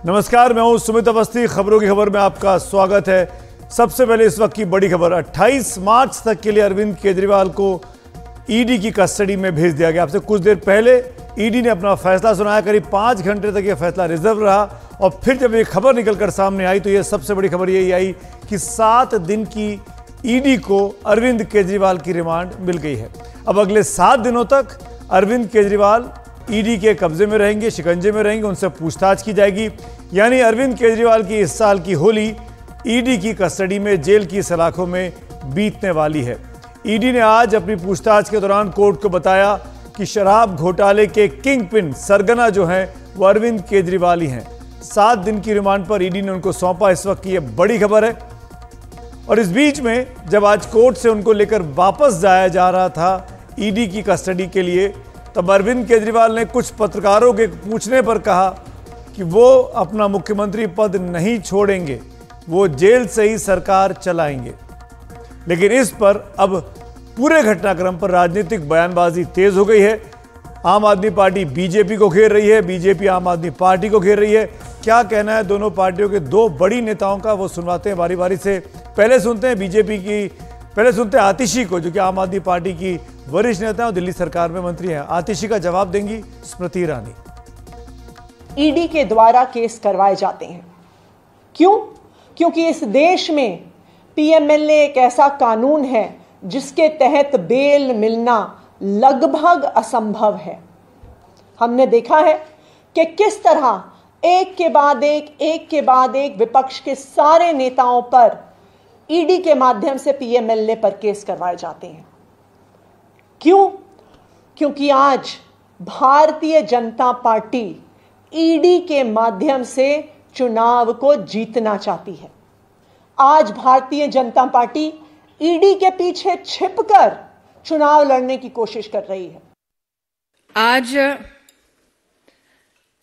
नमस्कार, मैं हूं सुमित अवस्थी। खबरों की खबर में आपका स्वागत है। सबसे पहले इस वक्त की बड़ी खबर, 28 मार्च तक के लिए अरविंद केजरीवाल को ईडी की कस्टडी में भेज दिया गया। आपसे कुछ देर पहले ईडी ने अपना फैसला सुनाया। करीब 5 घंटे तक यह फैसला रिजर्व रहा और फिर जब ये खबर निकलकर सामने आई तो यह सबसे बड़ी खबर यही आई कि 7 दिन की ईडी को अरविंद केजरीवाल की रिमांड मिल गई है। अब अगले 7 दिनों तक अरविंद केजरीवाल ईडी के कब्जे में रहेंगे, शिकंजे में रहेंगे, उनसे पूछताछ की जाएगी। यानी अरविंद केजरीवाल की इस साल की होली ईडी की कस्टडी में जेल की सलाखों में बीतने वाली है। ईडी ने आज अपनी पूछताछ के दौरान कोर्ट को बताया कि शराब घोटाले के किंग पिन सरगना जो हैं वो अरविंद केजरीवाल ही हैं। 7 दिन की रिमांड पर ईडी ने उनको सौंपा। इस वक्त की यह बड़ी खबर है। और इस बीच में जब आज कोर्ट से उनको लेकर वापस जाया जा रहा था ईडी की कस्टडी के लिए, तब अरविंद केजरीवाल ने कुछ पत्रकारों के पूछने पर कहा कि वो अपना मुख्यमंत्री पद नहीं छोड़ेंगे, वो जेल से ही सरकार चलाएंगे। लेकिन इस पर अब पूरे घटनाक्रम पर राजनीतिक बयानबाजी तेज हो गई है। आम आदमी पार्टी बीजेपी को घेर रही है, बीजेपी आम आदमी पार्टी को घेर रही है। क्या कहना है दोनों पार्टियों के 2 बड़ी नेताओं का, वो सुनवाते हैं बारी बारी से। पहले सुनते हैं बीजेपी की, पहले सुनते हैं आतिशी को, जो कि आम आदमी पार्टी की वरिष्ठ नेता और दिल्ली सरकार में मंत्री हैं। आतिशी का जवाब देंगी स्मृति ईरानी। ईडी के द्वारा केस करवाए जाते हैं। क्यों? क्योंकि इस देश में पीएमएलए एक ऐसा कानून है जिसके तहत बेल मिलना लगभग असंभव है। हमने देखा है कि किस तरह एक के बाद एक विपक्ष के सारे नेताओं पर ईडी के माध्यम से पीएमएलए पर केस करवाए जाते हैं। क्यों? क्योंकि आज भारतीय जनता पार्टी ईडी के माध्यम से चुनाव को जीतना चाहती है। आज भारतीय जनता पार्टी ईडी के पीछे छिपकर चुनाव लड़ने की कोशिश कर रही है। आज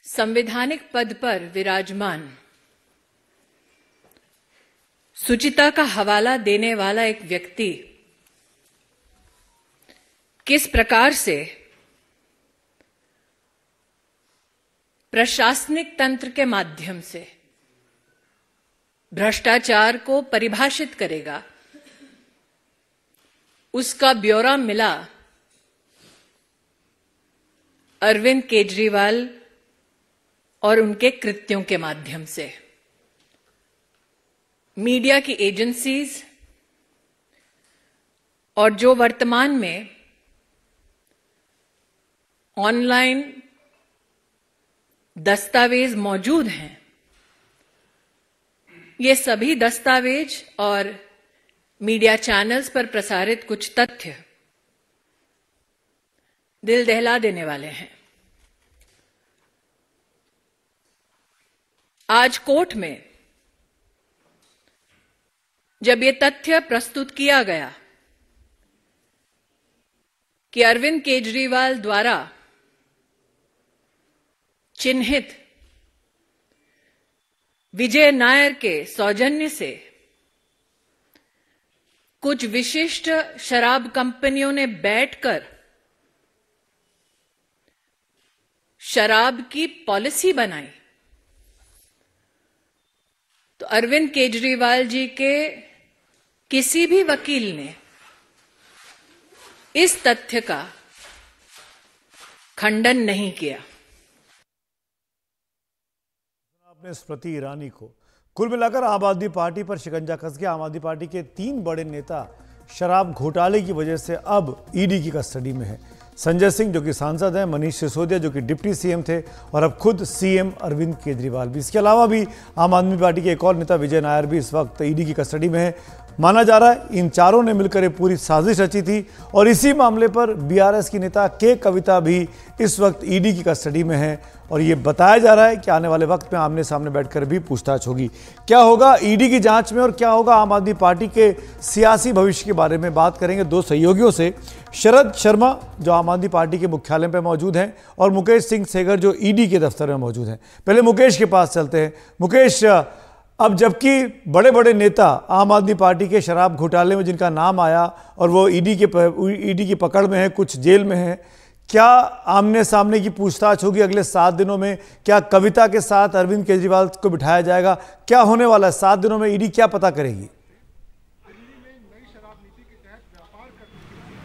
संवैधानिक पद पर विराजमान सुचिता का हवाला देने वाला एक व्यक्ति किस प्रकार से प्रशासनिक तंत्र के माध्यम से भ्रष्टाचार को परिभाषित करेगा, उसका ब्यौरा मिला अरविंद केजरीवाल और उनके कृत्यों के माध्यम से। मीडिया की एजेंसीज और जो वर्तमान में ऑनलाइन दस्तावेज मौजूद हैं, ये सभी दस्तावेज और मीडिया चैनल्स पर प्रसारित कुछ तथ्य दिल दहला देने वाले हैं। आज कोर्ट में जब ये तथ्य प्रस्तुत किया गया कि अरविंद केजरीवाल द्वारा चिन्हित विजय नायर के सौजन्य से कुछ विशिष्ट शराब कंपनियों ने बैठकर शराब की पॉलिसी बनाई, तो अरविंद केजरीवाल जी के किसी भी वकील ने इस तथ्य का खंडन नहीं किया। आपने स्मृति ईरानी को। कुल मिलाकर आम आदमी पार्टी पर शिकंजा कस गया। आम आदमी पार्टी के 3 बड़े नेता शराब घोटाले की वजह से अब ईडी की कस्टडी में है। संजय सिंह जो कि सांसद हैं, मनीष सिसोदिया जो कि डिप्टी सीएम थे, और अब खुद सीएम अरविंद केजरीवाल भी। इसके अलावा भी आम आदमी पार्टी के एक और नेता विजय नायर भी इस वक्त ईडी की कस्टडी में है। माना जा रहा है इन चारों ने मिलकर एक पूरी साजिश रची थी और इसी मामले पर बीआरएस की नेता के कविता भी इस वक्त ईडी की कस्टडी में है और ये बताया जा रहा है कि आने वाले वक्त में आमने सामने बैठकर भी पूछताछ होगी। क्या होगा ईडी की जांच में और क्या होगा आम आदमी पार्टी के सियासी भविष्य के बारे में बात करेंगे 2 सहयोगियों से। शरद शर्मा जो आम आदमी पार्टी के मुख्यालय पर मौजूद हैं और मुकेश सिंह सेगर जो ईडी के दफ्तर में मौजूद हैं। पहले मुकेश के पास चलते हैं। मुकेश, अब जबकि बड़े बड़े नेता आम आदमी पार्टी के शराब घोटाले में जिनका नाम आया और वो ईडी की पकड़ में है, कुछ जेल में है, क्या आमने सामने की पूछताछ होगी अगले 7 दिनों में? क्या कविता के साथ अरविंद केजरीवाल को बिठाया जाएगा? क्या होने वाला है 7 दिनों में? ईडी क्या पता करेगी?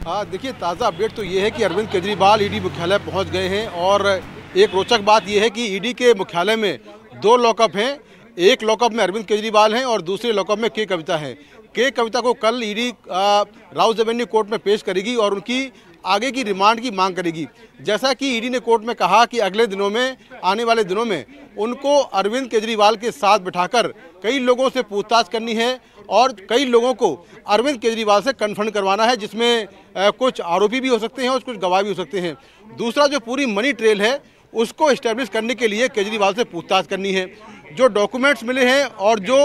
देखिए, ताज़ा अपडेट तो ये है कि अरविंद केजरीवाल ईडी मुख्यालय पहुंच गए हैं और एक रोचक बात ये है कि ईडी के मुख्यालय में 2 लॉकअप हैं। एक लॉकअप में अरविंद केजरीवाल हैं और दूसरे लॉकअप में के कविता हैं। के कविता को कल ईडी राउज एवेन्यू कोर्ट में पेश करेगी और उनकी आगे की रिमांड की मांग करेगी। जैसा कि ईडी ने कोर्ट में कहा कि अगले दिनों में, आने वाले दिनों में उनको अरविंद केजरीवाल के साथ बिठाकर कई लोगों से पूछताछ करनी है और कई लोगों को अरविंद केजरीवाल से कन्फर्म करवाना है, जिसमें कुछ आरोपी भी हो सकते हैं और कुछ गवाह भी हो सकते हैं। दूसरा, जो पूरी मनी ट्रेल है उसको इस्टेब्लिश करने के लिए केजरीवाल से पूछताछ करनी है। जो डॉक्यूमेंट्स मिले हैं और जो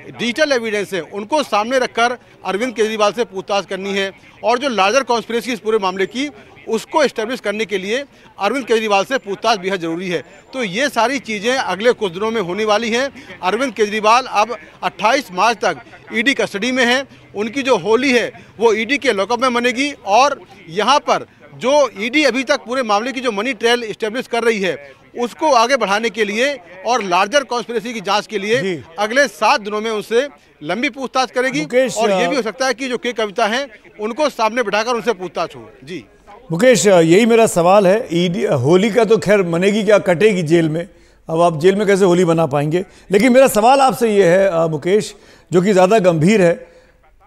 डिजिटल एविडेंस है उनको सामने रखकर अरविंद केजरीवाल से पूछताछ करनी है और जो लार्जर कॉन्स्पिरेसी इस पूरे मामले की उसको इस्टेब्लिश करने के लिए अरविंद केजरीवाल से पूछताछ बेहद जरूरी है। तो ये सारी चीज़ें अगले कुछ दिनों में होने वाली हैं। अरविंद केजरीवाल अब 28 मार्च तक ईडी कस्टडी में हैं। उनकी जो होली है वो ईडी के लॉकअप में मनेगी और यहाँ पर जो ईडी अभी तक पूरे मामले की जो मनी ट्रेल इस्टेब्लिश कर रही है उसको आगे बढ़ाने के लिए और लार्जर कॉन्स्पिरेसी की जांच के लिए अगले 7 दिनों में उनसे लंबी पूछताछ करेगी। और ये भी हो सकता है कि जो के कविता हैं उनको सामने बिठाकर उनसे पूछताछ हो। जी मुकेश, यही मेरा सवाल है। ईडी होली का तो खैर मनेगी क्या, कटेगी जेल में। अब आप जेल में कैसे होली बना पाएंगे? लेकिन मेरा सवाल आपसे ये है मुकेश, जो कि ज़्यादा गंभीर है,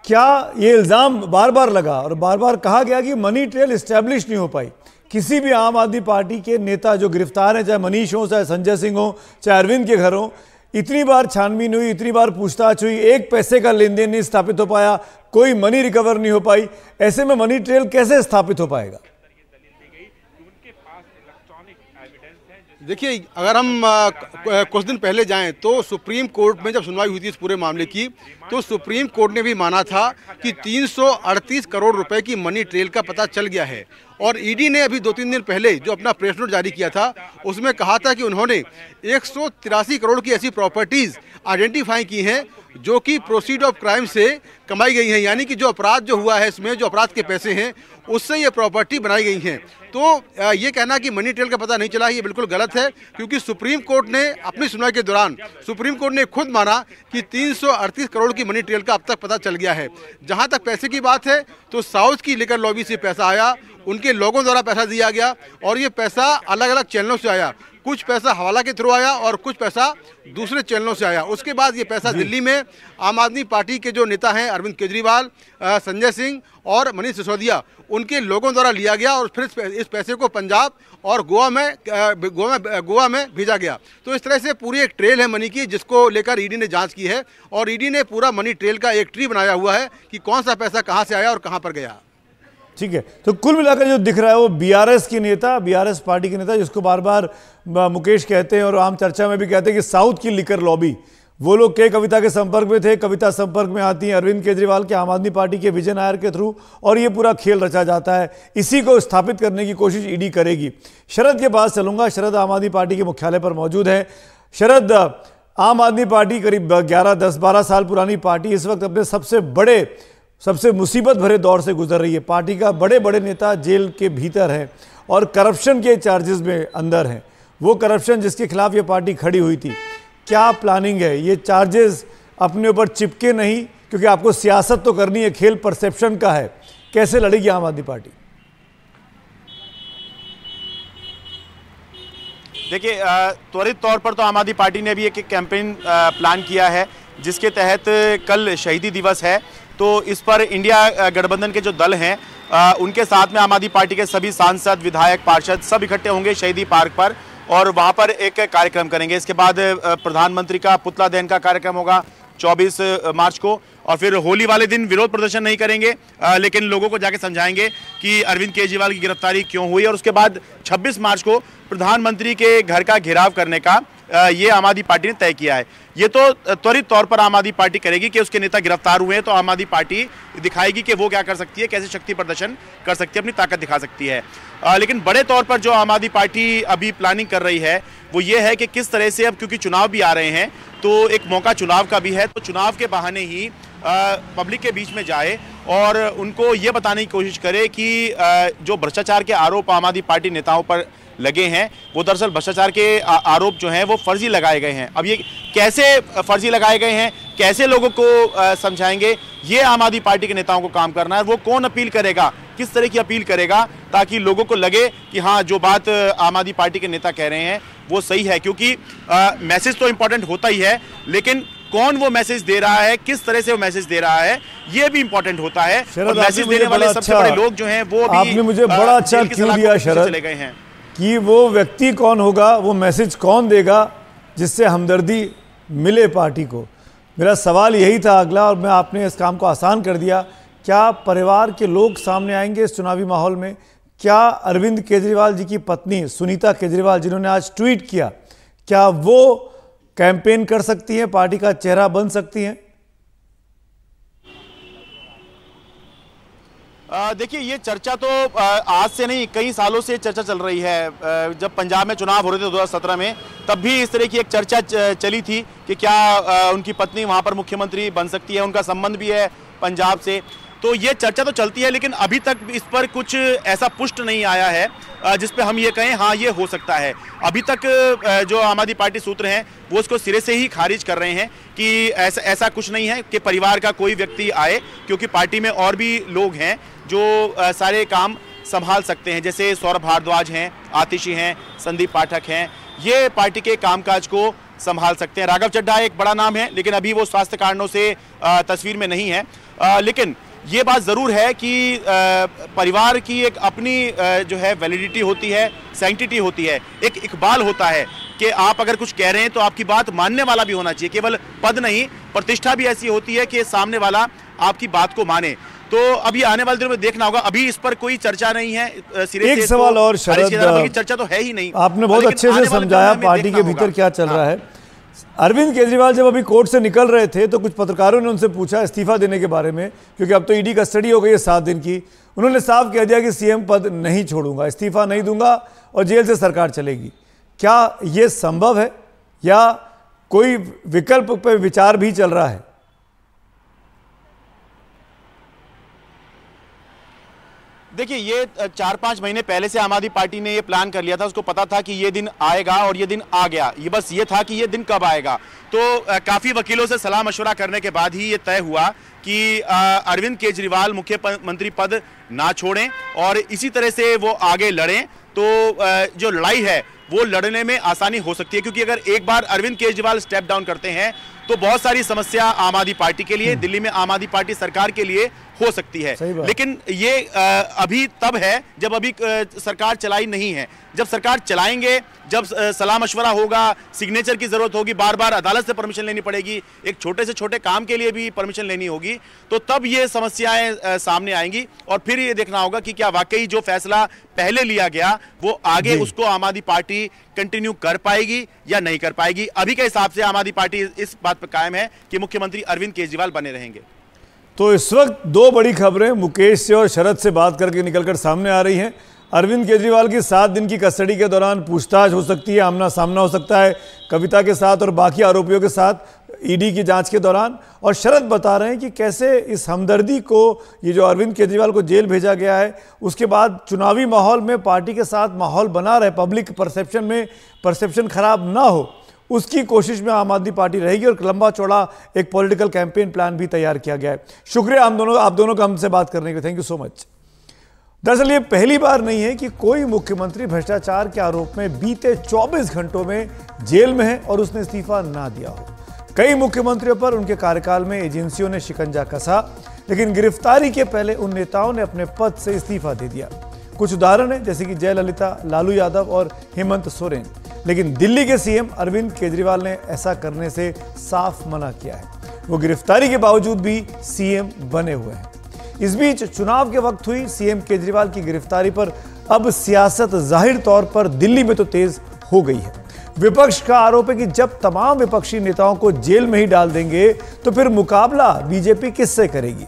क्या ये इल्ज़ाम बार बार लगा और बार बार कहा गया कि मनी ट्रेल इस्टेब्लिश नहीं हो पाई? किसी भी आम आदमी पार्टी के नेता जो गिरफ्तार हैं, चाहे मनीष हो, चाहे संजय सिंह हो, चाहे अरविंद के घर हो, इतनी बार छानबीन हुई, इतनी बार पूछताछ हुई, एक पैसे का लेन देन नहीं स्थापित हो पाया, कोई मनी रिकवर नहीं हो पाई। ऐसे में मनी ट्रेल कैसे स्थापित हो पाएगा? देखिए, अगर हम कुछ दिन पहले जाएं तो सुप्रीम कोर्ट में जब सुनवाई हुई थी इस पूरे मामले की, तो सुप्रीम कोर्ट ने भी माना था कि 338 करोड़ रुपए की मनी ट्रेल का पता चल गया है। और ईडी ने अभी 2-3 दिन पहले जो अपना प्रेस नोट जारी किया था उसमें कहा था कि उन्होंने 183 करोड़ की ऐसी प्रॉपर्टीज़ आइडेंटिफाई की हैं जो कि प्रोसीड ऑफ क्राइम से कमाई गई हैं, यानी कि जो अपराध जो हुआ है इसमें जो अपराध के पैसे हैं उससे ये प्रॉपर्टी बनाई गई हैं। तो ये कहना कि मनी ट्रेल का पता नहीं चला, ये बिल्कुल गलत है, क्योंकि सुप्रीम कोर्ट ने अपनी सुनवाई के दौरान सुप्रीम कोर्ट ने खुद माना कि 338 करोड़ की मनी ट्रेल का अब तक पता चल गया है। जहां तक पैसे की बात है तो साउथ की लिकर लॉबी से पैसा आया, उनके लोगों द्वारा पैसा दिया गया और ये पैसा अलग अलग चैनलों से आया। कुछ पैसा हवाला के थ्रू आया और कुछ पैसा दूसरे चैनलों से आया। उसके बाद ये पैसा दिल्ली में आम आदमी पार्टी के जो नेता हैं अरविंद केजरीवाल, संजय सिंह और मनीष सिसोदिया, उनके लोगों द्वारा लिया गया और फिर इस पैसे को पंजाब और गोवा में भेजा गया। तो इस तरह से पूरी एक ट्रेल है मनी की, जिसको लेकर ईडी ने जांच की है और ईडी ने पूरा मनी ट्रेल का एक ट्री बनाया हुआ है कि कौन सा पैसा कहां से आया और कहां पर गया। ठीक है, तो कुल मिलाकर जो दिख रहा है वो बीआरएस की नेता, बीआरएस पार्टी के नेता, जिसको बार बार मुकेश कहते हैं और आम चर्चा में भी कहते हैं कि साउथ की लिकर लॉबी, वो लोग के कविता के संपर्क में थे, कविता संपर्क में आती हैं अरविंद केजरीवाल के आम आदमी पार्टी के विजय नायर के थ्रू, और ये पूरा खेल रचा जाता है। इसी को स्थापित करने की कोशिश ईडी करेगी। शरद के पास चलूंगा। शरद आम आदमी पार्टी के मुख्यालय पर मौजूद है। शरद, आम आदमी पार्टी करीब 10-12 साल पुरानी पार्टी इस वक्त अपने सबसे मुसीबत भरे दौर से गुजर रही है। पार्टी का बड़े बड़े नेता जेल के भीतर हैं और करप्शन के चार्जेस में अंदर हैं। वो करप्शन जिसके खिलाफ ये पार्टी खड़ी हुई थी, क्या प्लानिंग है? ये चार्जेस अपने ऊपर चिपके नहीं, क्योंकि आपको सियासत तो करनी है, खेल परसेप्शन का है। कैसे लड़ेगी आम आदमी पार्टी? देखिए, त्वरित तौर पर तो आम आदमी पार्टी ने भी एक कैंपेन प्लान किया है, जिसके तहत कल शहीदी दिवस है, तो इस पर इंडिया गठबंधन के जो दल हैं उनके साथ में आम आदमी पार्टी के सभी सांसद, विधायक, पार्षद सब इकट्ठे होंगे शहीदी पार्क पर और वहां पर एक कार्यक्रम करेंगे। इसके बाद प्रधानमंत्री का पुतला दहन का कार्यक्रम होगा 24 मार्च को, और फिर होली वाले दिन विरोध प्रदर्शन नहीं करेंगे, लेकिन लोगों को जाके समझाएंगे कि अरविंद केजरीवाल की गिरफ्तारी क्यों हुई। और उसके बाद 26 मार्च को प्रधानमंत्री के घर का घेराव करने का ये आम आदमी पार्टी ने तय किया है। ये तो त्वरित तौर पर आम आदमी पार्टी करेगी कि उसके नेता गिरफ्तार हुए हैं, तो आम आदमी पार्टी दिखाएगी कि वो क्या कर सकती है, कैसे शक्ति प्रदर्शन कर सकती है, अपनी ताकत दिखा सकती है। लेकिन बड़े तौर पर जो आम आदमी पार्टी अभी प्लानिंग कर रही है वो ये है कि किस तरह से, अब क्योंकि चुनाव भी आ रहे हैं तो एक मौका चुनाव का भी है, तो चुनाव के बहाने ही पब्लिक के बीच में जाए और उनको ये बताने की कोशिश करे कि जो भ्रष्टाचार के आरोप आम आदमी पार्टी नेताओं पर लगे हैं वो दरअसल भ्रष्टाचार के आरोप जो हैं वो फर्जी लगाए गए हैं। अब ये कैसे फर्जी लगाए गए हैं, कैसे लोगों को समझाएंगे, ये आम आदमी पार्टी के नेताओं को काम करना है। वो कौन अपील करेगा, किस तरह की अपील करेगा ताकि लोगों को लगे कि हाँ जो बात आम आदमी पार्टी के नेता कह रहे हैं वो सही है। क्योंकि मैसेज तो इंपॉर्टेंट होता ही है, लेकिन कौन वो मैसेज दे रहा है, किस तरह से वो मैसेज दे रहा है, ये भी इंपॉर्टेंट होता है। और मैसेज देने वाले सबसे बड़े लोग जो हैं वो भी आपने मुझे बड़ा अच्छा क्यों दिया शरद चले गए हैं कि वो व्यक्ति कौन होगा, वो मैसेज कौन देगा जिससे हमदर्दी मिले पार्टी को। मेरा सवाल यही था अगला, और मैं आपने इस काम को आसान कर दिया। क्या परिवार के लोग सामने आएंगे इस चुनावी माहौल में? क्या अरविंद केजरीवाल जी की पत्नी सुनीता केजरीवाल जिन्होंने आज ट्वीट किया, क्या वो कैंपेन कर सकती हैं, पार्टी का चेहरा बन सकती हैं? देखिए ये चर्चा तो आज से नहीं कई सालों से चर्चा चल रही है। जब पंजाब में चुनाव हो रहे थे 2017 में, तब भी इस तरह की एक चर्चा चली थी कि क्या उनकी पत्नी वहां पर मुख्यमंत्री बन सकती है, उनका संबंध भी है पंजाब से। तो ये चर्चा तो चलती है, लेकिन अभी तक इस पर कुछ ऐसा पुष्ट नहीं आया है जिस पे हम ये कहें हाँ ये हो सकता है। अभी तक जो आम आदमी पार्टी सूत्र हैं वो उसको सिरे से ही खारिज कर रहे हैं कि ऐसा कुछ नहीं है कि परिवार का कोई व्यक्ति आए, क्योंकि पार्टी में और भी लोग हैं जो सारे काम संभाल सकते हैं। जैसे सौरभ भारद्वाज हैं, आतिशी हैं, संदीप पाठक हैं, ये पार्टी के कामकाज को संभाल सकते हैं। राघव चड्ढा एक बड़ा नाम है, लेकिन अभी वो स्वास्थ्य कारणों से तस्वीर में नहीं है। लेकिन ये बात ज़रूर है कि परिवार की एक अपनी जो है वैलिडिटी होती है, सैंक्टिटी होती है, एक इकबाल होता है कि आप अगर कुछ कह रहे हैं तो आपकी बात मानने वाला भी होना चाहिए। केवल पद नहीं, प्रतिष्ठा भी ऐसी होती है कि सामने वाला आपकी बात को माने। तो अभी आने वाले दिनों में देखना होगा। अभी इस पर कोई चर्चा नहीं है सिरे एक से। सवाल तो और शरद, चर्चा तो है ही नहीं। आपने बहुत अच्छे से समझाया पार्टी के भीतर क्या चल रहा है। अरविंद केजरीवाल जब अभी कोर्ट से निकल रहे थे तो कुछ पत्रकारों ने उनसे पूछा इस्तीफा देने के बारे में, क्योंकि अब तो ईडी कस्टडी हो गई है 7 दिन की। उन्होंने साफ कह दिया कि सीएम पद नहीं छोड़ूंगा, इस्तीफा नहीं दूंगा और जेल से सरकार चलेगी। क्या ये संभव है या कोई विकल्प पर विचार भी चल रहा है? देखिए ये 4-5 महीने पहले से आम आदमी पार्टी ने ये प्लान कर लिया था। उसको पता था कि ये दिन आएगा और ये दिन आ गया। ये बस ये था कि ये दिन कब आएगा। तो काफ़ी वकीलों से सलाह मशवरा करने के बाद ही ये तय हुआ कि अरविंद केजरीवाल मुख्यमंत्री पद ना छोड़ें और इसी तरह से वो आगे लड़ें। तो जो लड़ाई है वो लड़ने में आसानी हो सकती है, क्योंकि अगर एक बार अरविंद केजरीवाल स्टेप डाउन करते हैं तो बहुत सारी समस्या आम आदमी पार्टी के लिए, दिल्ली में आम आदमी पार्टी सरकार के लिए हो सकती है। लेकिन ये अभी तब है जब अभी सरकार चलाई नहीं है। जब सरकार चलाएंगे, जब सलाह मशवरा होगा, सिग्नेचर की जरूरत होगी, बार बार अदालत से परमिशन लेनी पड़ेगी, एक छोटे से छोटे काम के लिए भी परमिशन लेनी होगी, तो तब ये समस्याएं सामने आएंगी। और फिर ये देखना होगा कि क्या वाकई जो फैसला पहले लिया गया वो आगे उसको आम आदमी पार्टी कंटिन्यू कर पाएगी या नहीं कर पाएगी। अभी के हिसाब से आम आदमी पार्टी इस बात पर कायम है कि मुख्यमंत्री अरविंद केजरीवाल बने रहेंगे। तो इस वक्त 2 बड़ी खबरें मुकेश से और शरद से बात करके निकलकर सामने आ रही हैं। अरविंद केजरीवाल की 7 दिन की कस्टडी के दौरान पूछताछ हो सकती है, आमना सामना हो सकता है कविता के साथ और बाकी आरोपियों के साथ ईडी की जांच के दौरान। और शरद बता रहे हैं कि कैसे इस हमदर्दी को, ये जो अरविंद केजरीवाल को जेल भेजा गया है, उसके बाद चुनावी माहौल में पार्टी के साथ माहौल बना रहे, पब्लिक परसेप्शन में परसेप्शन खराब ना हो, उसकी कोशिश में आम आदमी पार्टी रहेगी। और लंबा चौड़ा एक पॉलिटिकल कैंपेन प्लान भी तैयार किया गया है। शुक्रिया आप दोनों का हमसे बात करने के लिए, थैंक यू सो मच। दरअसल ये पहली बार नहीं है कि कोई मुख्यमंत्री भ्रष्टाचार के आरोप में बीते 24 घंटों में जेल में है और उसने इस्तीफा ना दिया हो। कई मुख्यमंत्रियों पर उनके कार्यकाल में एजेंसियों ने शिकंजा कसा, लेकिन गिरफ्तारी के पहले उन नेताओं ने अपने पद से इस्तीफा दे दिया। कुछ उदाहरण है, जैसे कि जयललिता, लालू यादव और हेमंत सोरेन। लेकिन दिल्ली के सीएम अरविंद केजरीवाल ने ऐसा करने से साफ मना किया है। वो गिरफ्तारी के बावजूद भी सीएम बने हुए हैं। इस बीच चुनाव के वक्त हुई सीएम केजरीवाल की गिरफ्तारी पर अब सियासत जाहिर तौर पर दिल्ली में तो तेज हो गई है। विपक्ष का आरोप है कि जब तमाम विपक्षी नेताओं को जेल में ही डाल देंगे तो फिर मुकाबला बीजेपी किससे करेगी।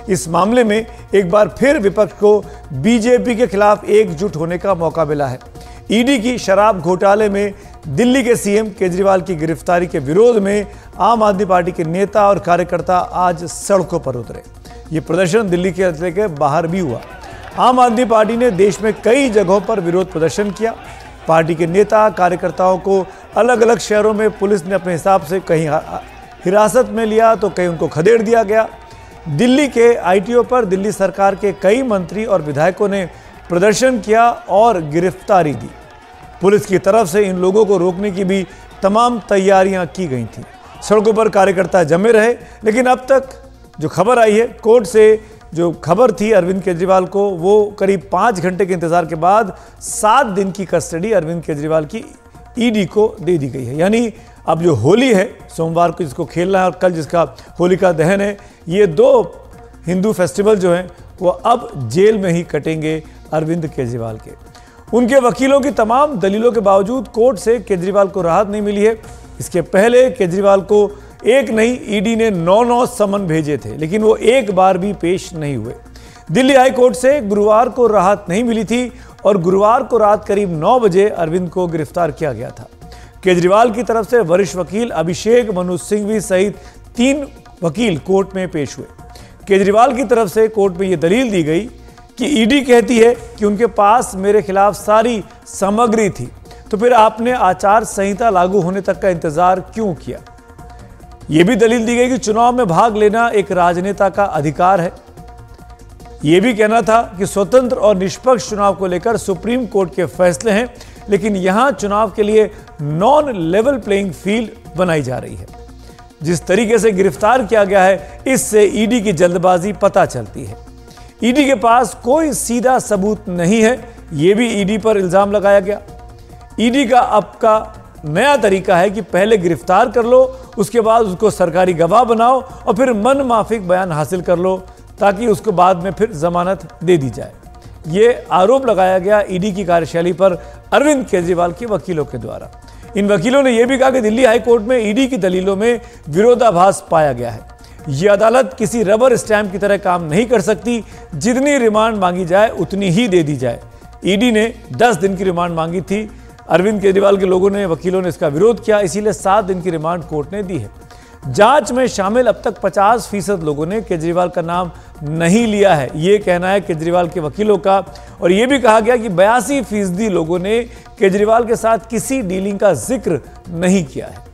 इस मामले में एक बार फिर विपक्ष को बीजेपी के खिलाफ एकजुट होने का मौका मिला है। ईडी की शराब घोटाले में दिल्ली के सीएम केजरीवाल की गिरफ्तारी के विरोध में आम आदमी पार्टी के नेता और कार्यकर्ता आज सड़कों पर उतरे। ये प्रदर्शन दिल्ली के इलाके के बाहर भी हुआ। आम आदमी पार्टी ने देश में कई जगहों पर विरोध प्रदर्शन किया। पार्टी के नेता कार्यकर्ताओं को अलग अलग शहरों में पुलिस ने अपने हिसाब से कहीं हिरासत में लिया तो कहीं उनको खदेड़ दिया गया। दिल्ली के आईटीओ पर दिल्ली सरकार के कई मंत्री और विधायकों ने प्रदर्शन किया और गिरफ्तारी दी। पुलिस की तरफ से इन लोगों को रोकने की भी तमाम तैयारियां की गई थी। सड़कों पर कार्यकर्ता जमे रहे, लेकिन अब तक जो खबर आई है कोर्ट से, जो खबर थी अरविंद केजरीवाल को, वो करीब 5 घंटे के इंतजार के बाद 7 दिन की कस्टडी अरविंद केजरीवाल की ईडी को दे दी गई है। यानी अब जो होली है, सोमवार को जिसको खेलना है और कल जिसका होलिका दहन है, ये 2 हिंदू फेस्टिवल जो हैं वो अब जेल में ही कटेंगे अरविंद केजरीवाल के। उनके वकीलों की तमाम दलीलों के बावजूद कोर्ट से केजरीवाल को राहत नहीं मिली है। इसके पहले केजरीवाल को एक नहीं, ईडी ने 9 समन भेजे थे, लेकिन वो एक बार भी पेश नहीं हुए। दिल्ली हाई कोर्ट से गुरुवार को राहत नहीं मिली थी और गुरुवार को रात करीब 9 बजे अरविंद को गिरफ्तार किया गया था। केजरीवाल की तरफ से वरिष्ठ वकील अभिषेक मनु सिंघवी सहित 3 वकील कोर्ट में पेश हुए। केजरीवाल की तरफ से कोर्ट में यह दलील दी गई कि ईडी कहती है कि उनके पास मेरे खिलाफ सारी सामग्री थी, तो फिर आपने आचार संहिता लागू होने तक का इंतजार क्यों किया। यह भी दलील दी गई कि चुनाव में भाग लेना एक राजनेता का अधिकार है। यह भी कहना था कि स्वतंत्र और निष्पक्ष चुनाव को लेकर सुप्रीम कोर्ट के फैसले हैं, लेकिन यहां चुनाव के लिए नॉन लेवल प्लेइंग फील्ड बनाई जा रही है। जिस तरीके से गिरफ्तार किया गया है, इससे ईडी की जल्दबाजी पता चलती है। ईडी के पास कोई सीधा सबूत नहीं है, यह भी ईडी पर इल्जाम लगाया गया। ईडी का अब का नया तरीका है कि पहले गिरफ्तार कर लो, उसके बाद उसको सरकारी गवाह बनाओ और फिर मन माफिक बयान हासिल कर लो, ताकि उसको बाद में फिर जमानत दे दी जाए। ये आरोप लगाया गया ईडी की कार्यशैली पर अरविंद केजरीवाल के वकीलों के द्वारा। इन वकीलों ने यह भी कहा कि दिल्ली हाई कोर्ट में ईडी की दलीलों में विरोधाभास पाया गया है। यह अदालत किसी रबर स्टैंप की तरह काम नहीं कर सकती, जितनी रिमांड मांगी जाए उतनी ही दे दी जाए। ईडी ने 10 दिन की रिमांड मांगी थी। अरविंद केजरीवाल के लोगों ने, वकीलों ने इसका विरोध किया, इसीलिए 7 दिन की रिमांड कोर्ट ने दी है। जांच में शामिल अब तक 50% लोगों ने केजरीवाल का नाम नहीं लिया है, ये कहना है केजरीवाल के वकीलों का। और यह भी कहा गया कि 82% लोगों ने केजरीवाल के साथ किसी डीलिंग का जिक्र नहीं किया है।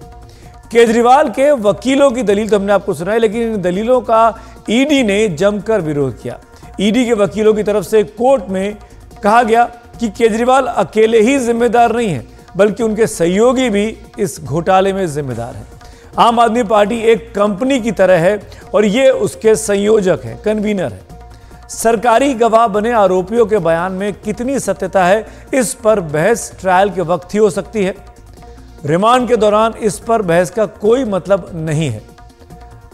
केजरीवाल के वकीलों की दलील तो हमने आपको सुनाई, लेकिन इन दलीलों का ईडी ने जमकर विरोध किया। ईडी के वकीलों की तरफ से कोर्ट में कहा गया कि केजरीवाल अकेले ही जिम्मेदार नहीं है, बल्कि उनके सहयोगी भी इस घोटाले में जिम्मेदार हैं। आम आदमी पार्टी एक कंपनी की तरह है और ये उसके संयोजक है, कन्वीनर है। सरकारी गवाह बने आरोपियों के बयान में कितनी सत्यता है, इस पर बहस ट्रायल के वक्त ही हो सकती है। रिमांड के दौरान इस पर बहस का कोई मतलब नहीं है।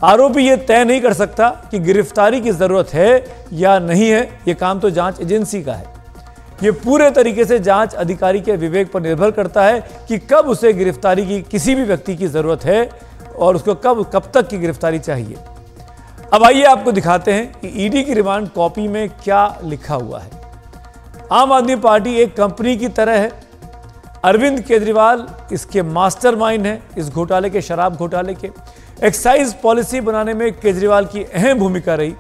आरोपी यह तय नहीं कर सकता कि गिरफ्तारी की जरूरत है या नहीं है, यह काम तो जांच एजेंसी का है। यह पूरे तरीके से जांच अधिकारी के विवेक पर निर्भर करता है कि कब उसे गिरफ्तारी की किसी भी व्यक्ति की जरूरत है और उसको कब तक की गिरफ्तारी चाहिए। अब आइए आपको दिखाते हैं कि ईडी की रिमांड कॉपी में क्या लिखा हुआ है। आम आदमी पार्टी एक कंपनी की तरह है। अरविंद केजरीवाल इसके मास्टरमाइंड हैं, इस घोटाले के, शराब घोटाले के। एक्साइज पॉलिसी बनाने में केजरीवाल की अहम भूमिका रही।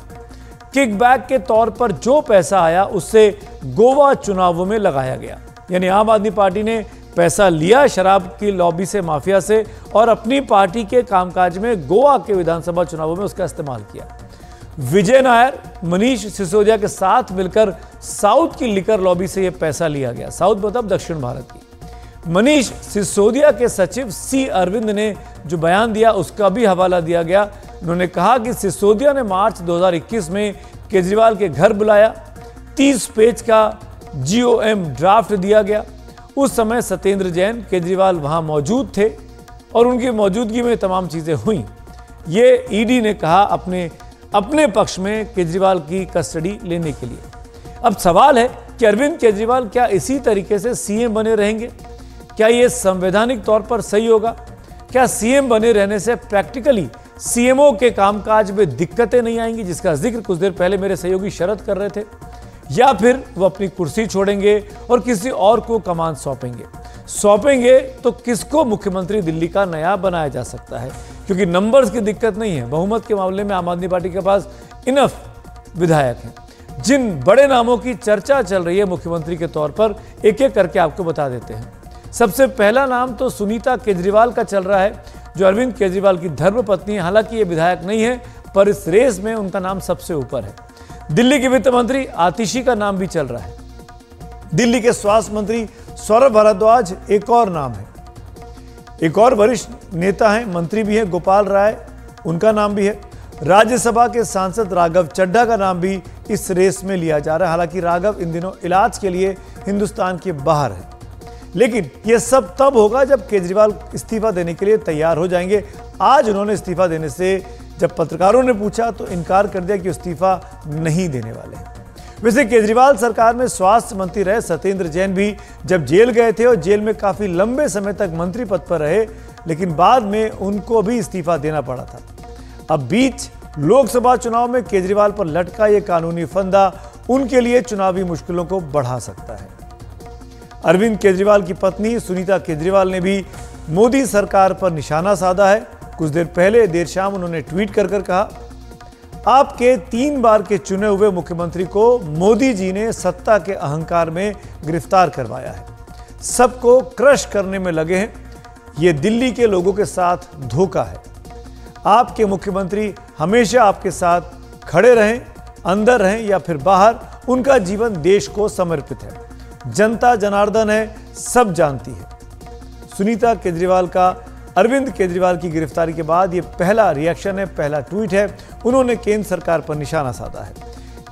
किकबैक के तौर पर जो पैसा आया उससे गोवा चुनावों में लगाया गया। यानी आम आदमी पार्टी ने पैसा लिया शराब की लॉबी से, माफिया से, और अपनी पार्टी के कामकाज में गोवा के विधानसभा चुनावों में उसका इस्तेमाल किया। विजय नायर, मनीष सिसोदिया के साथ मिलकर साउथ की लिकर लॉबी से यह पैसा लिया गया। साउथ मतलब दक्षिण भारत की। मनीष सिसोदिया के सचिव सी अरविंद ने जो बयान दिया उसका भी हवाला दिया गया। उन्होंने कहा कि सिसोदिया ने मार्च 2021 में केजरीवाल के घर बुलाया, 30 पेज का GOM ड्राफ्ट दिया गया। उस समय सत्येंद्र जैन, केजरीवाल वहां मौजूद थे और उनकी मौजूदगी में तमाम चीजें हुई। ये ईडी ने कहा अपने पक्ष में केजरीवाल की कस्टडी लेने के लिए। अब सवाल है कि अरविंद केजरीवाल क्या इसी तरीके से सीएम बने रहेंगे? क्या यह संवैधानिक तौर पर सही होगा? क्या सीएम बने रहने से प्रैक्टिकली सीएमओ के कामकाज में दिक्कतें नहीं आएंगी, जिसका जिक्र कुछ देर पहले मेरे सहयोगी शरद कर रहे थे? या फिर वो अपनी कुर्सी छोड़ेंगे और किसी और को कमान सौंपेंगे तो किसको मुख्यमंत्री दिल्ली का नया बनाया जा सकता है? क्योंकि नंबर्स की दिक्कत नहीं है, बहुमत के मामले में आम आदमी पार्टी के पास इनफ विधायक हैं। जिन बड़े नामों की चर्चा चल रही है मुख्यमंत्री के तौर पर, एक एक करके आपको बता देते हैं। सबसे पहला नाम तो सुनीता केजरीवाल का चल रहा है, जो अरविंद केजरीवाल की धर्मपत्नी है। हालांकि ये विधायक नहीं है, पर इस रेस में उनका नाम सबसे ऊपर है। दिल्ली के वित्त मंत्री आतिशी का नाम भी चल रहा है। दिल्ली के स्वास्थ्य मंत्री सौरभ भारद्वाज एक और नाम है। एक और वरिष्ठ नेता हैं, मंत्री भी हैं, गोपाल राय, उनका नाम भी है। राज्यसभा के सांसद राघव चड्ढा का नाम भी इस रेस में लिया जा रहा है। हालांकि राघव इन दिनों इलाज के लिए हिंदुस्तान के बाहर है, लेकिन यह सब तब होगा जब केजरीवाल इस्तीफा देने के लिए तैयार हो जाएंगे। आज उन्होंने इस्तीफा देने से जब पत्रकारों ने पूछा तो इनकार कर दिया कि इस्तीफा नहीं देने वाले हैं। वैसे केजरीवाल सरकार में स्वास्थ्य मंत्री रहे सत्येंद्र जैन भी जब जेल गए थे और जेल में काफी लंबे समय तक मंत्री पद पर रहे, लेकिन बाद में उनको भी इस्तीफा देना पड़ा था। अब बीच लोकसभा चुनाव में केजरीवाल पर लटका ये कानूनी फंदा उनके लिए चुनावी मुश्किलों को बढ़ा सकता है। अरविंद केजरीवाल की पत्नी सुनीता केजरीवाल ने भी मोदी सरकार पर निशाना साधा है। कुछ देर पहले देर शाम उन्होंने ट्वीट कर कहा, आपके 3 बार के चुने हुए मुख्यमंत्री को मोदी जी ने सत्ता के अहंकार में गिरफ्तार करवाया है, सबको क्रश करने में लगे हैं। ये दिल्ली के लोगों के साथ धोखा है। आपके मुख्यमंत्री हमेशा आपके साथ खड़े रहें, अंदर रहें या फिर बाहर, उनका जीवन देश को समर्पित है। जनता जनार्दन है, सब जानती है। सुनीता केजरीवाल का अरविंद केजरीवाल की गिरफ्तारी के बाद ये पहला रिएक्शन है, पहला ट्वीट है। उन्होंने केंद्र सरकार पर निशाना साधा है।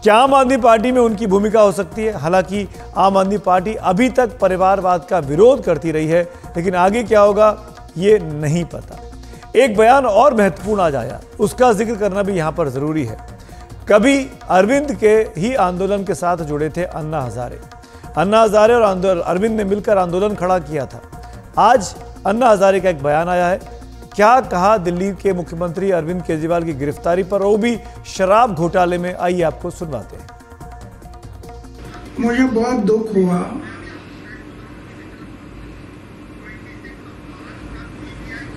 क्या आम आदमी पार्टी में उनकी भूमिका हो सकती है? हालांकि आम आदमी पार्टी अभी तक परिवारवाद का विरोध करती रही है, लेकिन आगे क्या होगा ये नहीं पता। एक बयान और महत्वपूर्ण आज आया, उसका जिक्र करना भी यहां पर जरूरी है। कभी अरविंद के ही आंदोलन के साथ जुड़े थे अन्ना हजारे। अन्ना हजारे और अरविंद ने मिलकर आंदोलन खड़ा किया था। आज अन्ना हजारे का एक बयान आया है। क्या कहा दिल्ली के मुख्यमंत्री अरविंद केजरीवाल की गिरफ्तारी पर, वो भी शराब घोटाले में? आइए आपको सुनवाते हैं। मुझे बहुत दुख हुआ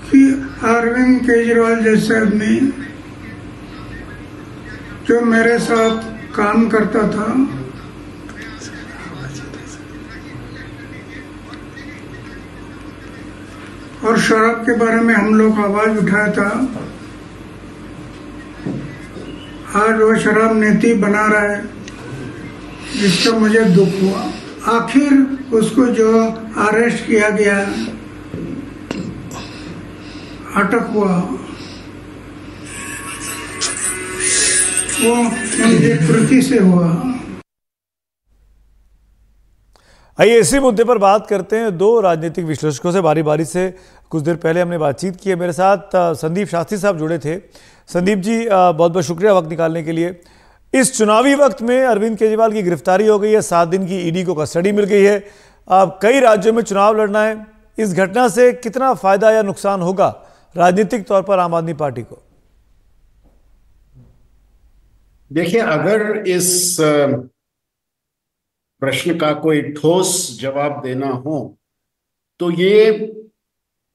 कि अरविंद केजरीवाल जैसे आदमी जो मेरे साथ काम करता था, और शराब के बारे में हम लोग आवाज उठाया था, आज वो शराब नीति बना रहा है, जिसका मुझे दुख हुआ। आखिर उसको जो अरेस्ट किया गया, अटक हुआ, वो उनकी कृति से हुआ। आइए इसी मुद्दे पर बात करते हैं दो राजनीतिक विश्लेषकों से बारी बारी से। कुछ देर पहले हमने बातचीत की है, मेरे साथ संदीप शास्त्री साहब जुड़े थे। संदीप जी, बहुत बहुत शुक्रिया वक्त निकालने के लिए। इस चुनावी वक्त में अरविंद केजरीवाल की गिरफ्तारी हो गई है, 7 दिन की ईडी को कस्टडी मिल गई है। अब कई राज्यों में चुनाव लड़ना है। इस घटना से कितना फायदा या नुकसान होगा राजनीतिक तौर पर आम आदमी पार्टी को? देखिए, अगर इस प्रश्न का कोई ठोस जवाब देना हो तो ये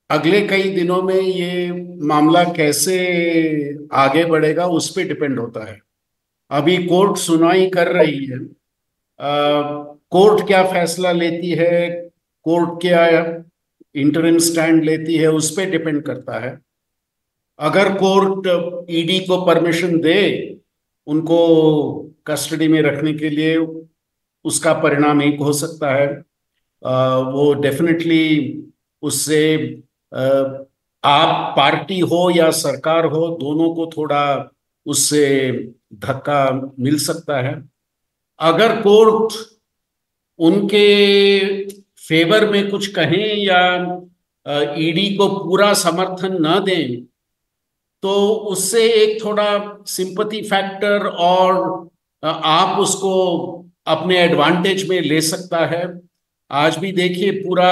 अगले कई दिनों में ये मामला कैसे आगे बढ़ेगा उस पर डिपेंड होता है। अभी कोर्ट सुनवाई कर रही है, कोर्ट क्या फैसला लेती है, कोर्ट क्या इंटरिम स्टैंड लेती है, उस पर डिपेंड करता है। अगर कोर्ट ईडी को परमिशन दे उनको कस्टडी में रखने के लिए, उसका परिणाम एक हो सकता है। वो डेफिनेटली उससे आप पार्टी हो या सरकार हो, दोनों को थोड़ा उससे धक्का मिल सकता है। अगर कोर्ट उनके फेवर में कुछ कहें या ईडी को पूरा समर्थन न दें तो उससे एक थोड़ा सिंपैथी फैक्टर और आप उसको अपने एडवांटेज में ले सकता है। आज भी देखिए पूरा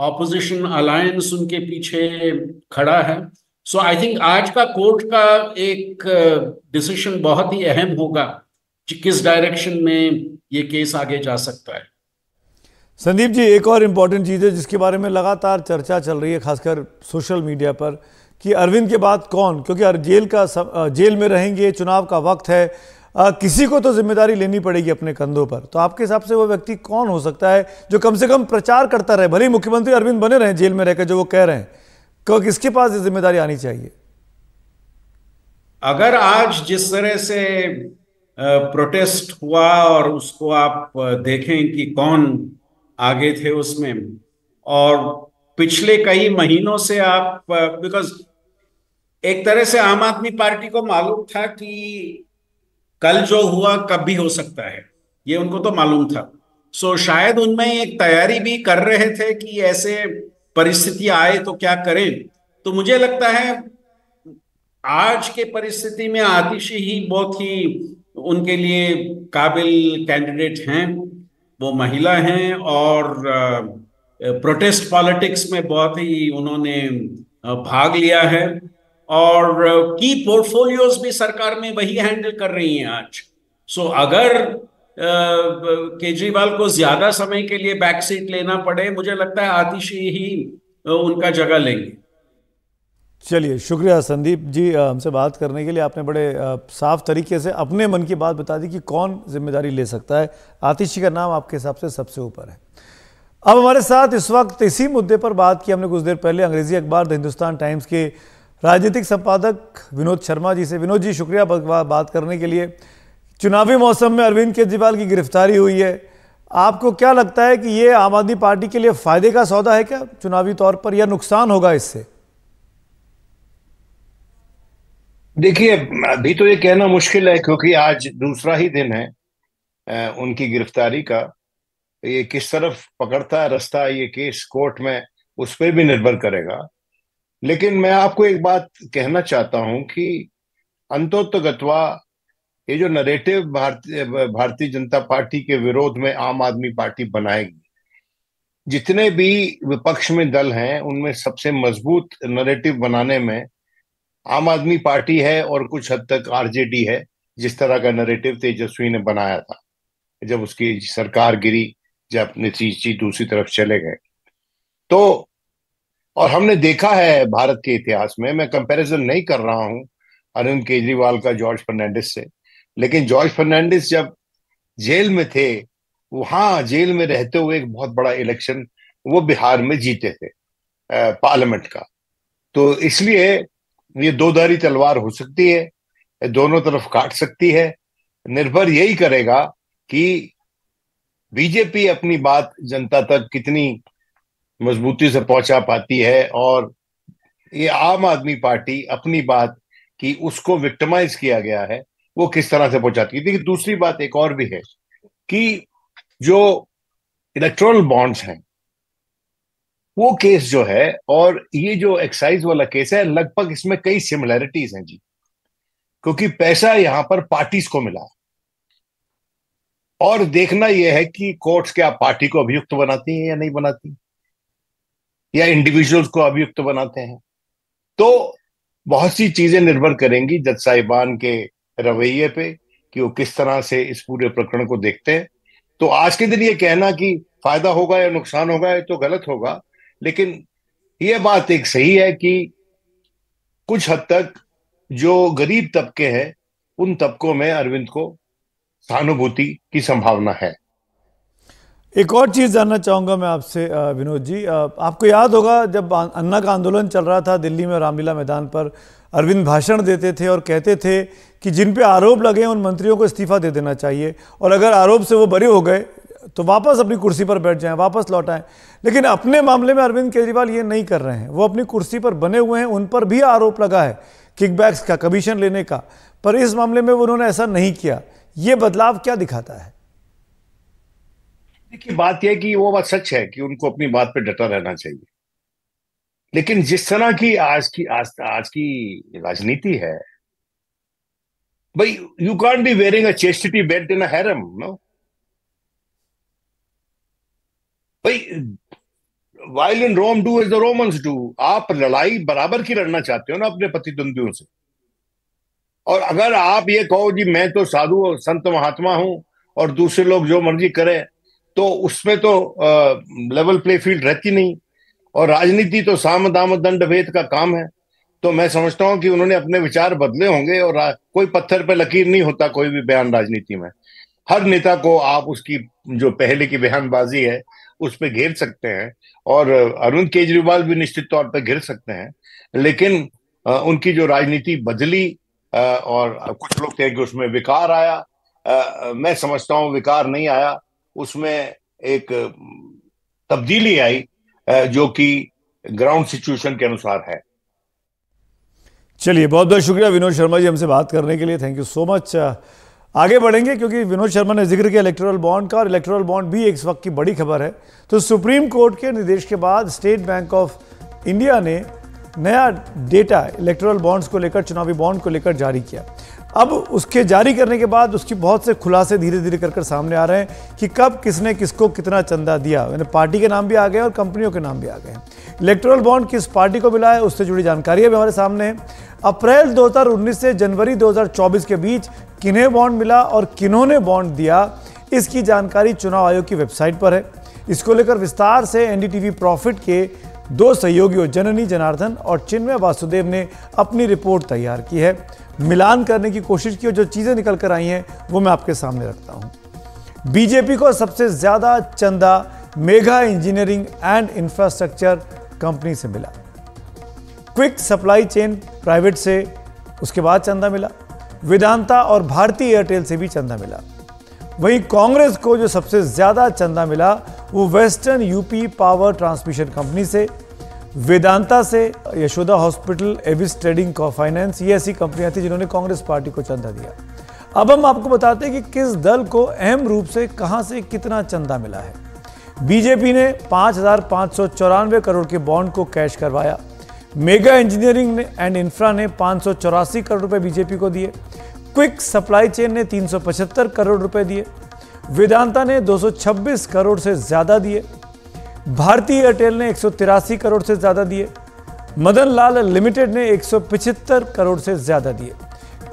ऑपोजिशन अलायंस उनके पीछे खड़ा है। सो आई थिंक आज का कोर्ट का एक डिसीजन बहुत ही अहम होगा कि किस डायरेक्शन में ये केस आगे जा सकता है। संदीप जी, एक और इम्पॉर्टेंट चीज़ है जिसके बारे में लगातार चर्चा चल रही है, खासकर सोशल मीडिया पर, कि अरविंद के बाद कौन, क्योंकि जेल में रहेंगे, चुनाव का वक्त है, किसी को तो जिम्मेदारी लेनी पड़ेगी अपने कंधों पर। तो आपके हिसाब से वो व्यक्ति कौन हो सकता है जो कम से कम प्रचार करता रहे, भले ही मुख्यमंत्री अरविंद बने रहे जेल में रहकर जो वो कह रहे हैं, किसके पास ये जिम्मेदारी आनी चाहिए? अगर आज जिस तरह से प्रोटेस्ट हुआ और उसको आप देखें कि कौन आगे थे उसमें, और पिछले कई महीनों से आप, बिकॉज एक तरह से आम आदमी पार्टी को मालूम था कि कल जो हुआ कब भी हो सकता है, ये उनको तो मालूम था। सो शायद उनमें एक तैयारी भी कर रहे थे कि ऐसे परिस्थिति आए तो क्या करें। तो मुझे लगता है आज के परिस्थिति में आतिशी ही बहुत ही उनके लिए काबिल कैंडिडेट हैं। वो महिला हैं और प्रोटेस्ट पॉलिटिक्स में बहुत ही उन्होंने भाग लिया है, और की पोर्टफोलियोज भी सरकार में वही हैंडल कर रही हैं आज। सो अगर केजरीवाल को ज्यादा समय के लिए बैक सीट लेना पड़े, मुझे लगता है आतिशी ही उनका जगह लेंगे। चलिए, शुक्रिया संदीप जी हमसे बात करने के लिए। आपने बड़े साफ तरीके से अपने मन की बात बता दी कि कौन जिम्मेदारी ले सकता है। आतिशी का नाम आपके हिसाब से सबसे ऊपर है। अब हमारे साथ इस वक्त इसी मुद्दे पर बात की हमने कुछ देर पहले अंग्रेजी अखबार द हिंदुस्तान टाइम्स के राजनीतिक संपादक विनोद शर्मा जी से। विनोद जी, शुक्रिया बात करने के लिए। चुनावी मौसम में अरविंद केजरीवाल की गिरफ्तारी हुई है, आपको क्या लगता है कि ये आम आदमी पार्टी के लिए फायदे का सौदा है क्या चुनावी तौर पर, या नुकसान होगा इससे? देखिए, अभी तो ये कहना मुश्किल है क्योंकि आज दूसरा ही दिन है उनकी गिरफ्तारी का। ये किस तरफ पकड़ता है रास्ता ये केस कोर्ट में, उस पर भी निर्भर करेगा। लेकिन मैं आपको एक बात कहना चाहता हूं कि अंतोतगत्वा ये जो नरेटिव भारतीय जनता पार्टी के विरोध में आम आदमी पार्टी बनाएगी, जितने भी विपक्ष में दल हैं उनमें सबसे मजबूत नरेटिव बनाने में आम आदमी पार्टी है और कुछ हद तक आरजेडी है। जिस तरह का नरेटिव तेजस्वी ने बनाया था जब उसकी सरकार गिरी, जब नीतीश दूसरी तरफ चले गए, तो और हमने देखा है भारत के इतिहास में, मैं कंपैरिजन नहीं कर रहा हूं अरविंद केजरीवाल का जॉर्ज फर्नांडिस से, लेकिन जॉर्ज फर्नांडिस जब जेल में थे, वहां जेल में रहते हुए एक बहुत बड़ा इलेक्शन वो बिहार में जीते थे पार्लियामेंट का। तो इसलिए ये दो धारी तलवार हो सकती है, दोनों तरफ काट सकती है। निर्भर यही करेगा कि बीजेपी अपनी बात जनता तक कितनी मजबूती से पहुंचा पाती है, और ये आम आदमी पार्टी अपनी बात कि उसको विक्टिमाइज किया गया है वो किस तरह से पहुंचाती है। देखिए, दूसरी बात एक और भी है कि जो इलेक्टोरल बॉन्ड्स हैं वो केस जो है और ये जो एक्साइज वाला केस है, लगभग इसमें कई सिमिलैरिटीज हैं जी, क्योंकि पैसा यहां पर पार्टीज को मिला है। और देखना यह है कि कोर्ट्स क्या पार्टी को अभियुक्त बनाती हैं या नहीं बनाती, या इंडिविजुअल्स को अभियुक्त बनाते हैं। तो बहुत सी चीजें निर्भर करेंगी जज साहिबान के रवैये पे कि वो किस तरह से इस पूरे प्रकरण को देखते हैं। तो आज के दिन ये कहना कि फायदा होगा या नुकसान होगा ये तो गलत होगा, लेकिन ये बात एक सही है कि कुछ हद तक जो गरीब तबके हैं उन तबकों में अरविंद को सहानुभूति की संभावना है। एक और चीज़ जानना चाहूँगा मैं आपसे विनोद जी, आपको याद होगा जब अन्ना का आंदोलन चल रहा था दिल्ली में रामलीला मैदान पर, अरविंद भाषण देते थे और कहते थे कि जिन पे आरोप लगे उन मंत्रियों को इस्तीफा दे देना चाहिए, और अगर आरोप से वो बरी हो गए तो वापस अपनी कुर्सी पर बैठ जाएं, वापस लौट आएं। लेकिन अपने मामले में अरविंद केजरीवाल ये नहीं कर रहे हैं, वो अपनी कुर्सी पर बने हुए हैं, उन पर भी आरोप लगा है किकबैक्स का, कमीशन लेने का, पर इस मामले में उन्होंने ऐसा नहीं किया। ये बदलाव क्या दिखाता है? देखिए, बात यह कि वो बात सच है कि उनको अपनी बात पे डटा रहना चाहिए, लेकिन जिस तरह की आज की राजनीति है, भाई you can't be wearing a chastity belt in a harem, no भाई, while in Rome do as the Romans do। आप लड़ाई बराबर की लड़ना चाहते हो ना अपने प्रतिद्वंदियों से, और अगर आप ये कहो जी मैं तो साधु संत महात्मा हूं और दूसरे लोग जो मर्जी करें, तो उसमें तो लेवल प्ले फील्ड रहती नहीं। और राजनीति तो साम दाम दंड भेद का काम है। तो मैं समझता हूं कि उन्होंने अपने विचार बदले होंगे। और कोई पत्थर पे लकीर नहीं होता कोई भी बयान राजनीति में। हर नेता को आप उसकी जो पहले की बयानबाजी है उस पे घेर सकते हैं, और अरविंद केजरीवाल भी निश्चित तौर पे घेर सकते हैं, लेकिन उनकी जो राजनीति बदली, और कुछ लोग कहें कि उसमें विकार आया, मैं समझता हूं विकार नहीं आया, उसमें एक तब्दीली आई जो कि ग्राउंड सिचुएशन के अनुसार है। चलिए, बहुत बहुत शुक्रिया विनोद शर्मा जी हमसे बात करने के लिए, थैंक यू सो मच। आगे बढ़ेंगे क्योंकि विनोद शर्मा ने जिक्र किया इलेक्टोरल बॉन्ड का, और इलेक्टोरल बॉन्ड भी एक इस वक्त की बड़ी खबर है। तो सुप्रीम कोर्ट के निर्देश के बाद स्टेट बैंक ऑफ इंडिया ने नया डेटा इलेक्टोरल बॉन्ड्स को लेकर, चुनावी बॉन्ड को लेकर जारी किया। अब उसके जारी करने के बाद उसकी बहुत से खुलासे धीरे धीरे कर सामने आ रहे हैं कि कब किसने किसको कितना चंदा दिया। यानी पार्टी के नाम भी आ गए और कंपनियों के नाम भी आ गए हैं। इलेक्टोरल बॉन्ड किस पार्टी को मिला है उससे जुड़ी जानकारी भी हमारे सामने है। अप्रैल 2019 से जनवरी 2024 के बीच किन्हें बॉन्ड मिला और किन्होंने बॉन्ड दिया, इसकी जानकारी चुनाव आयोग की वेबसाइट पर है। इसको लेकर विस्तार से एनडीटीवी प्रॉफिट के दो सहयोगियों जननी जनार्दन और चिन्मय वासुदेव ने अपनी रिपोर्ट तैयार की है, मिलान करने की कोशिश की और जो चीजें निकल कर आई हैं वो मैं आपके सामने रखता हूं। बीजेपी को सबसे ज्यादा चंदा mega engineering and infrastructure company से मिला। क्विक सप्लाई चेन प्राइवेट से उसके बाद चंदा मिला। वेदांता और भारती एयरटेल से भी चंदा मिला। वहीं कांग्रेस को जो सबसे ज्यादा चंदा मिला वो western UP power transmission company से, वेदांता से, यशोदा हॉस्पिटल, एविस ट्रेडिंग को फाइनेंस, ये ऐसी कंपनियां थी जिन्होंने कांग्रेस पार्टी को चंदा दिया। अब हम आपको बताते हैं कि किस दल को अहम रूप से कहां से कितना चंदा मिला है। बीजेपी ने 5,594 करोड़ के बॉन्ड को कैश करवाया। मेगा इंजीनियरिंग एंड इंफ्रा ने 584 करोड़ रुपए बीजेपी को दिए। क्विक सप्लाई चेन ने 375 करोड़ रुपए दिए। वेदांता ने 226 करोड़ से ज्यादा दिए। भारती एयरटेल ने 183 करोड़ से ज्यादा दिए। मदन लाल लिमिटेड ने 175 करोड़ से ज्यादा दिए।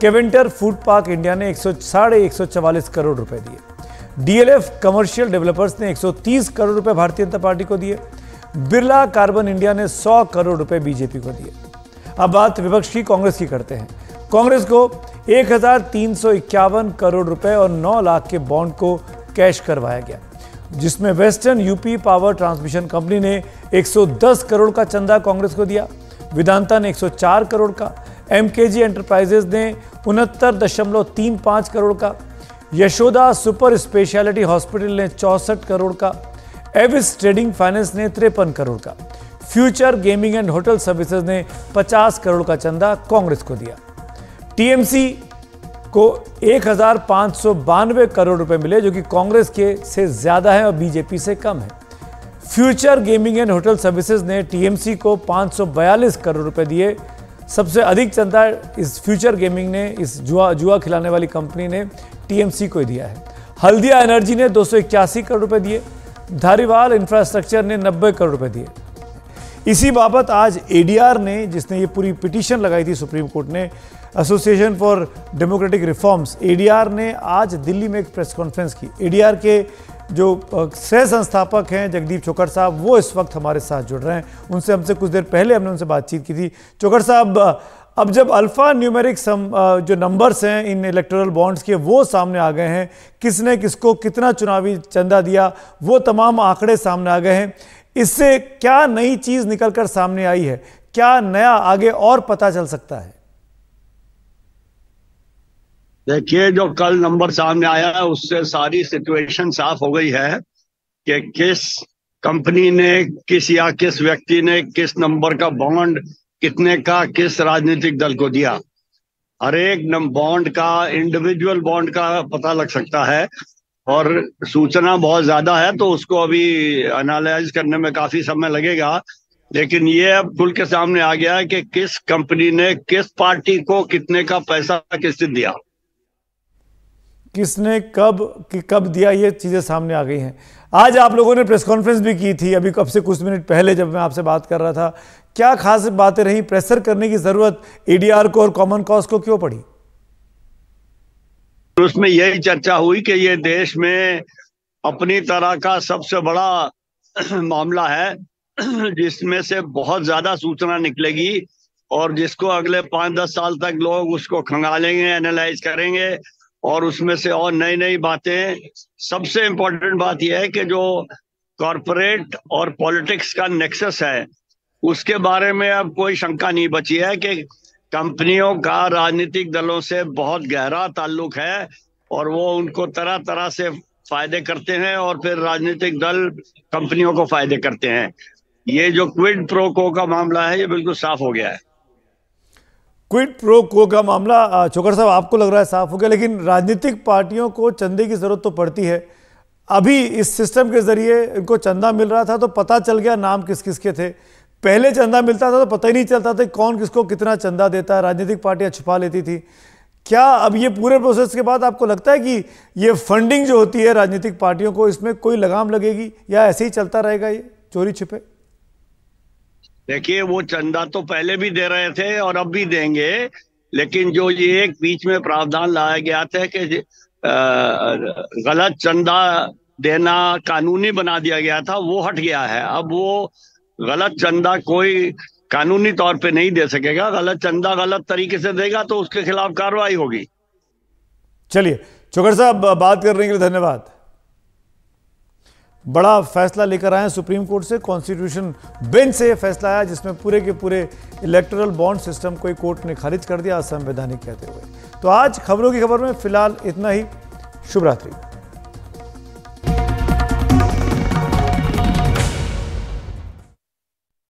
केवेंटर फूड पार्क इंडिया ने 144 करोड़ रुपए दिए। डीएलएफ कमर्शियल डेवलपर्स ने 130 करोड़ रुपए भारतीय जनता पार्टी को दिए। बिरला कार्बन इंडिया ने 100 करोड़ रुपए बीजेपी को दिए। अब बात विपक्ष की कांग्रेस की करते हैं। कांग्रेस को 1,351 करोड़ रुपए और 9 लाख के बॉन्ड को कैश करवाया गया, जिसमें western UP power transmission company ने 110 करोड़ का चंदा कांग्रेस को दिया। वेदांता ने 104 करोड़ का, एमकेजी एंटरप्राइजेज ने 69.35 करोड़ का, यशोदा सुपर स्पेशलिटी हॉस्पिटल ने 64 करोड़ का, एविस ट्रेडिंग फाइनेंस ने 53 करोड़ का, future gaming and hotel services ने 50 करोड़ का चंदा कांग्रेस को दिया। टीएमसी को 1,592 करोड़ रुपए मिले, जो कि कांग्रेस के से ज्यादा है और बीजेपी से कम है। Future gaming and hotel services ने टीएमसी को 542 करोड़ रुपए दिए। सबसे अधिक चंदा इस फ्यूचर गेमिंग ने, इस जुआ खिलाने वाली कंपनी ने टीएमसी को दिया है। हल्दिया एनर्जी ने 281 करोड़ रुपए दिए। धारीवाल इंफ्रास्ट्रक्चर ने 90 करोड़ रुपए दिए। इसी बाबत आज एडीआर ने, जिसने ये पूरी पिटीशन लगाई थी सुप्रीम कोर्ट ने, association for democratic reforms, ADR ने आज दिल्ली में एक प्रेस कॉन्फ्रेंस की। एडीआर के जो सह संस्थापक हैं जगदीप चोखड़ साहब, वो इस वक्त हमारे साथ जुड़ रहे हैं। उनसे हमसे कुछ देर पहले हमने उनसे बातचीत की थी। चोखड़ साहब, अब जब अल्फा न्यूमेरिक जो नंबर्स हैं इन इलेक्टोरल बॉन्ड्स के वो सामने आ गए हैं, किसने किसको कितना चुनावी चंदा दिया, वो तमाम आंकड़े सामने आ गए हैं, इससे क्या नई चीज निकलकर सामने आई है? क्या नया आगे और पता चल सकता है? देखिए, जो कल नंबर सामने आया है उससे सारी सिचुएशन साफ हो गई है कि किस कंपनी ने या किस व्यक्ति ने किस नंबर का बॉन्ड कितने का किस राजनीतिक दल को दिया। हर एक बॉन्ड का, इंडिविजुअल बॉन्ड का पता लग सकता है और सूचना बहुत ज्यादा है, तो उसको अभी एनालाइज करने में काफी समय लगेगा। लेकिन ये अब खुल के सामने आ गया है कि किस कंपनी ने किस पार्टी को कितने का पैसा किस दिन दिया, किसने कब दिया, ये चीजें सामने आ गई हैं। आज आप लोगों ने प्रेस कॉन्फ्रेंस भी की थी, अभी कब से कुछ मिनट पहले जब मैं आपसे बात कर रहा था। क्या खास बातें रही? प्रेशर करने की जरूरत एडीआर को और कॉमन कॉज को क्यों पड़ी? उसमें यही चर्चा हुई कि ये देश में अपनी तरह का सबसे बड़ा मामला है जिसमें से बहुत ज्यादा सूचना निकलेगी और जिसको अगले 5-10 साल तक लोग उसको खंगालेंगे, एनालाइज करेंगे और उसमें से और नई नई बातें। सबसे इम्पोर्टेंट बात यह है कि जो कॉरपोरेट और पॉलिटिक्स का नेक्सस है उसके बारे में अब कोई शंका नहीं बची है कि कंपनियों का राजनीतिक दलों से बहुत गहरा ताल्लुक है और वो उनको तरह तरह से फायदे करते हैं और फिर राजनीतिक दल कंपनियों को फायदे करते हैं। ये जो क्विड प्रो को का मामला है ये बिल्कुल साफ हो गया है। क्विड प्रो को का मामला चोकर साहब आपको लग रहा है साफ हो गया, लेकिन राजनीतिक पार्टियों को चंदे की जरूरत तो पड़ती है। अभी इस सिस्टम के जरिए इनको चंदा मिल रहा था तो पता चल गया नाम किस किस के थे। पहले चंदा मिलता था तो पता ही नहीं चलता था कौन किसको कितना चंदा देता है, राजनीतिक पार्टियां छुपा लेती थी। क्या अब ये पूरे प्रोसेस के बाद आपको लगता है कि ये फंडिंग जो होती है राजनीतिक पार्टियों को, इसमें कोई लगाम लगेगी या ऐसे ही चलता रहेगा ये चोरी छिपे? देखिए, वो चंदा तो पहले भी दे रहे थे और अब भी देंगे, लेकिन जो ये एक बीच में प्रावधान लाया गया था कि गलत चंदा देना कानूनी बना दिया गया था, वो हट गया है। अब वो गलत चंदा कोई कानूनी तौर पे नहीं दे सकेगा। गलत चंदा गलत तरीके से देगा तो उसके खिलाफ कार्रवाई होगी। चलिए चोकर साहब, बात करने के लिए धन्यवाद। बड़ा फैसला लेकर आए सुप्रीम कोर्ट से, कॉन्स्टिट्यूशन बेंच से यह फैसला आया जिसमें पूरे के पूरे इलेक्टोरल बॉन्ड सिस्टम को कोर्ट ने खारिज कर दिया असंवैधानिक कहते हुए। तो आज खबरों की खबर में फिलहाल इतना ही। शुभ रात्रि।